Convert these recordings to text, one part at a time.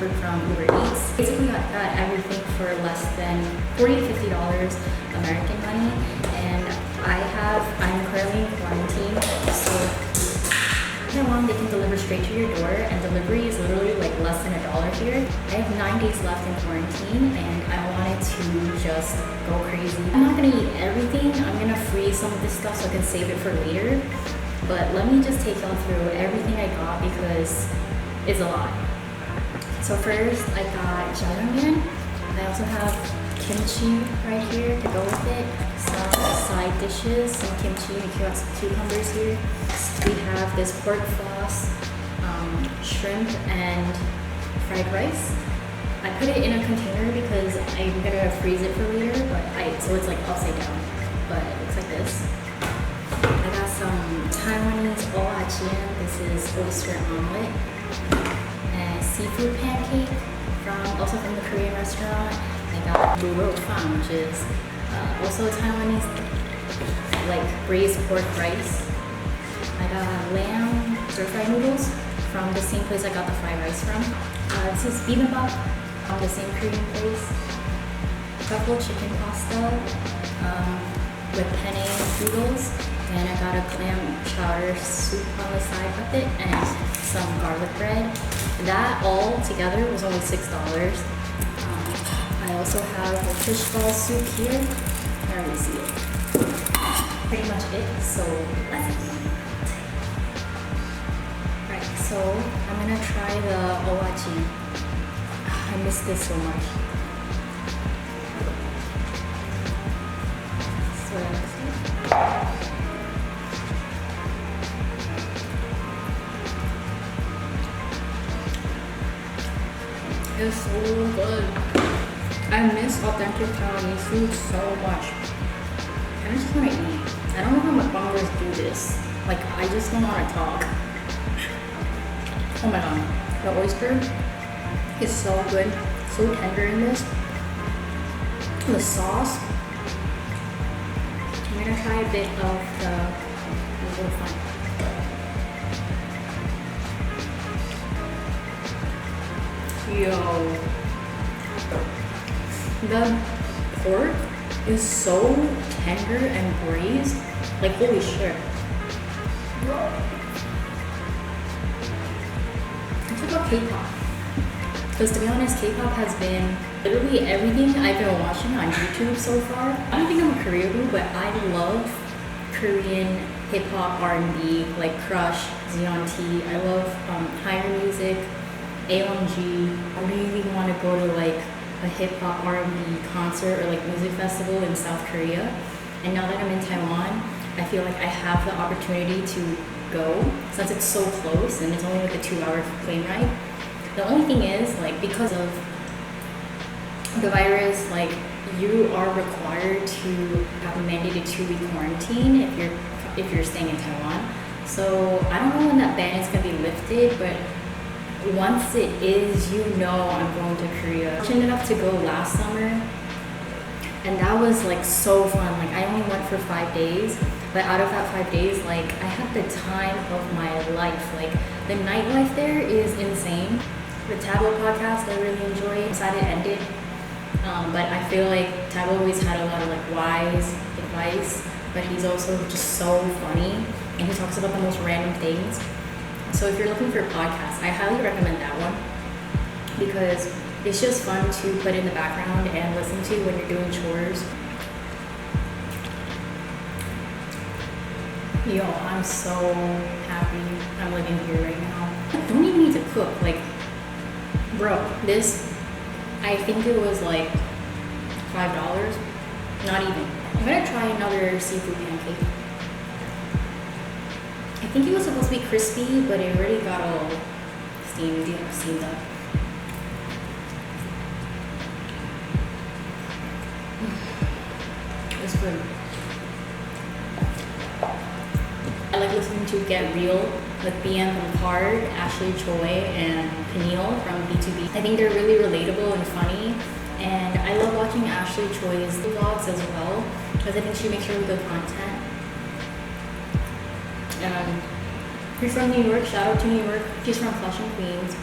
food from Uber Eats. Basically, I got everything for less than $40 to $50 American money, and I'm currently in quarantine, so Taiwan, they can deliver straight to your door, and delivery is literally like less than $1 here. I have 9 days left in quarantine, and I wanted to just go crazy. I'm not gonna eat everything. I'm gonna freeze some of this stuff so I can save it for later. But let me just take y'all through everything I got because it's a lot. So first, I got jjajangmyeon. I also have kimchi right here to go with it. Some side dishes, some kimchi and cucumbers here. We have this pork floss, shrimp, and fried rice. I put it in a container because I'm gonna freeze it for later, so it's like upside down, but it looks like this. I got some Taiwanese oajian. This is oyster omelet. And seafood pancake also from the Korean restaurant. I got fang, which is also Taiwanese, like braised pork rice. I got lamb stir-fried noodles from the same place I got the fried rice from. This is bibimbap from the same Korean place. Truffle chicken pasta with penne noodles. And I got a clam chowder soup on the side with it and some garlic bread. That all together was only $6. I also have a fish ball soup here. I don't really see it. Pretty much it, so let's eat. Right, so I'm gonna try the owachi. I miss this so much. It's so good. I miss authentic Taiwanese food so much. I just want to eat. I don't know how MUKBANGers do this. Like, I just don't want to talk. Oh my god. The oyster is so good. So tender in this. The sauce. I'm gonna try a bit of the noodle fun. Yo, the pork is so tender and braised, like holy shit. It's about K-pop, because to be honest, K-pop has been literally everything I've been watching on YouTube so far. I don't think I'm a Korean group, but I love Korean hip-hop, R&B, like Crush, Zeon T. I love higher music. AOMG. I really want to go to like a hip-hop R&B concert or like music festival in South Korea, and now that I'm in Taiwan, I feel like I have the opportunity to go since it's so close and it's only like a 2-hour plane ride. The only thing is, like, because of the virus, like, you are required to have a mandated 2-week quarantine if you're staying in Taiwan. So I don't know when that ban is gonna be lifted, but once it is, you know I'm going to Korea. I ended up to go last summer, and that was like so fun. Like, I only went for 5 days, but out of that 5 days, like, I had the time of my life. Like, the nightlife there is insane. The Tabo podcast I really enjoyed. I'm sad it ended, but I feel like Tabo always had a lot of like wise advice, but he's also just so funny, and he talks about the most random things. So if you're looking for a podcast, I highly recommend that one because it's just fun to put in the background and listen to when you're doing chores. Yo, I'm so happy I'm living here right now. I don't even need to cook. Like, bro, this, I think it was like $5. Not even. I'm gonna try another seafood pancake. I think it was supposed to be crispy, but it already got all steamed up. It's good. I like listening to Get Real with BM from Card, Ashley Choi, and Peniel from B2B. I think they're really relatable and funny, and I love watching Ashley Choi's vlogs as well because I think she makes really good content. If you're from New York, shout out to New York. She's from Flushing, Queens.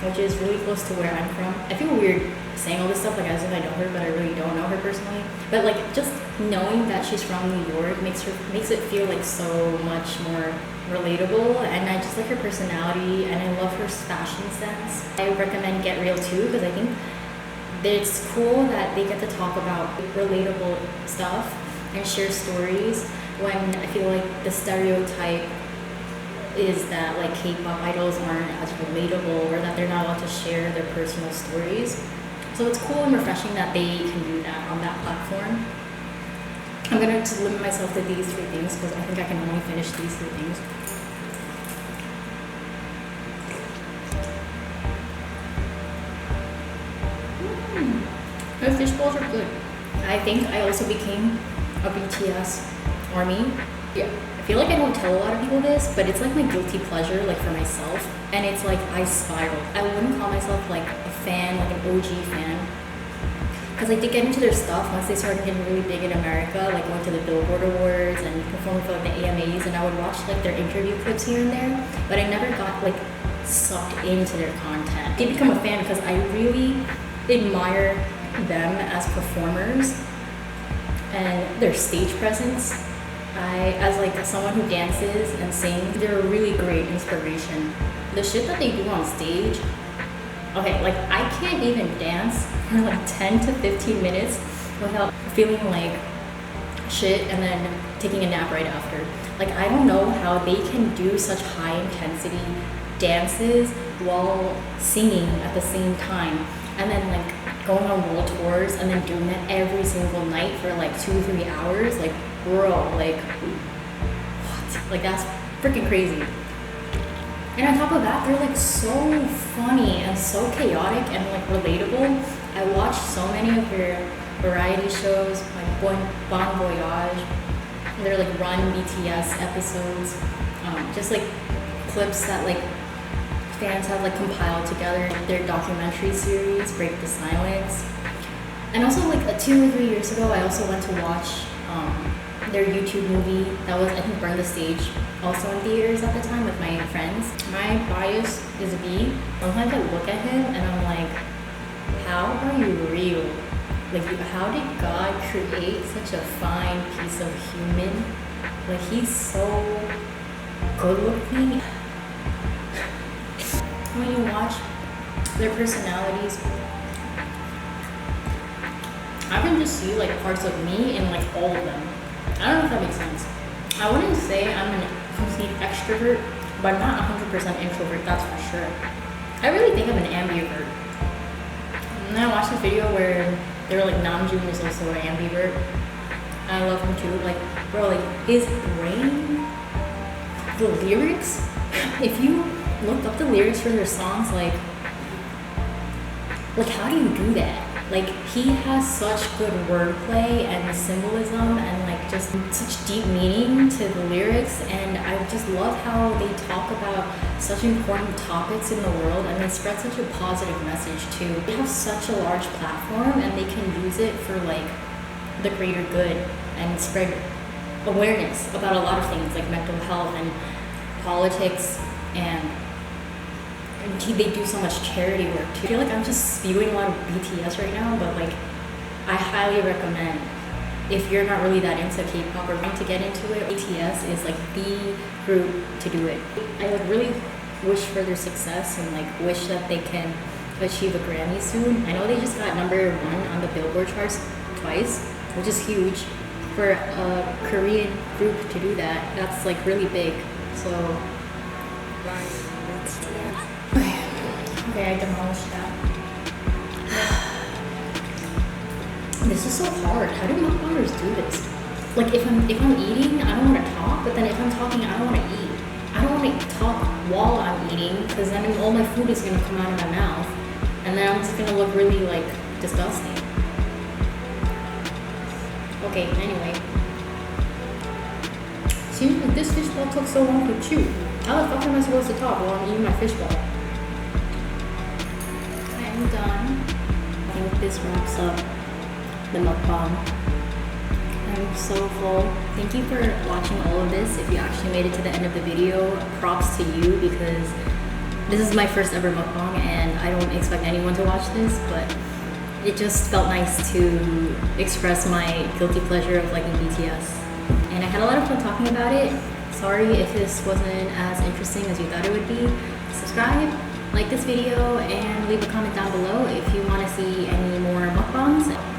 which is really close to where I'm from. I feel weird saying all this stuff like as if I know her, but I really don't know her personally. But like just knowing that she's from New York makes it feel like so much more relatable, and I just like her personality and I love her fashion sense. I recommend Get Real too, because I think it's cool that they get to talk about relatable stuff and share stories, when I feel like the stereotype is that like K-pop idols aren't as relatable, or that they're not allowed to share their personal stories. So it's cool and refreshing that they can do that on that platform. I'm gonna just limit myself to these 3 things because I think I can only finish these 3 things. The fish balls are good. I think I also became a BTS army. Yeah. I feel like I don't tell a lot of people this, but it's like my guilty pleasure, like for myself. And it's like I spiraled. I wouldn't call myself like a fan, like an OG fan, because I did get into their stuff once they started getting really big in America, like going to the Billboard Awards and performing for like the AMAs, and I would watch like their interview clips here and there, but I never got like sucked into their content. I did become a fan because I really admire them as performers and their stage presence. As like someone who dances and sings, they're a really great inspiration. The shit that they do on stage, okay, like I can't even dance for like 10 to 15 minutes without feeling like shit and then taking a nap right after. Like I don't know how they can do such high intensity dances while singing at the same time, and then like going on world tours and then doing that every single night for like 2-3 hours. Like bro, like what? Like that's freaking crazy. And on top of that, they're like so funny and so chaotic and like relatable. I watched so many of their variety shows, like Bon Voyage, their like Run BTS episodes, just like clips that like fans have like compiled together. Their documentary series, Break the Silence. And also like 2 or 3 years ago, I also went to watch their YouTube movie that was, I think, Burn the Stage, also in theaters at the time with my friends. My bias is B. Sometimes I look at him and I'm like, how are you real? Like, how did God create such a fine piece of human? Like, he's so good looking. When you watch their personalities, I can just see like parts of me in like all of them. I don't know if that makes sense. I wouldn't say I'm a complete extrovert, but I'm not 100% introvert, that's for sure. I really think I'm an ambivert. And then I watched this video where they were like, Namjoon is also an ambivert. I love him too. Like, bro, like his brain, the lyrics, if you look up the lyrics for their songs, like how do you do that? Like, he has such good wordplay and symbolism and like just such deep meaning to the lyrics, and I just love how they talk about such important topics in the world and they spread such a positive message too. They have such a large platform and they can use it for like the greater good and spread awareness about a lot of things like mental health and politics, and they do so much charity work too. I feel like I'm just spewing a lot of BTS right now, but like I highly recommend, if you're not really that into K-pop or want to get into it, BTS is like the group to do it. I like really wish for their success and like wish that they can achieve a Grammy soon. I know they just got #1 on the Billboard charts twice, which is huge for a Korean group to do that. That's like really big. So okay, I demolished that. This is so hard. How do mukbangers do this? Like if I'm eating, I don't want to talk, but then if I'm talking, I don't want to eat. I don't want to talk while I'm eating, because then all my food is gonna come out of my mouth, and then I'm just gonna look really like disgusting. Okay, anyway. Seems like this fishball took so long to chew. How the fuck am I supposed to talk while I'm eating my fishball? I'm done. I think this wraps up the mukbang. I'm so full. Thank you for watching all of this. If you actually made it to the end of the video, props to you, because This is my first ever mukbang, and I don't expect anyone to watch this, but it just felt nice to express my guilty pleasure of liking BTS. And I had a lot of fun talking about it. Sorry if this wasn't as interesting as you thought it would be. Subscribe, like this video, and leave a comment down below if you want to see any more mukbangs.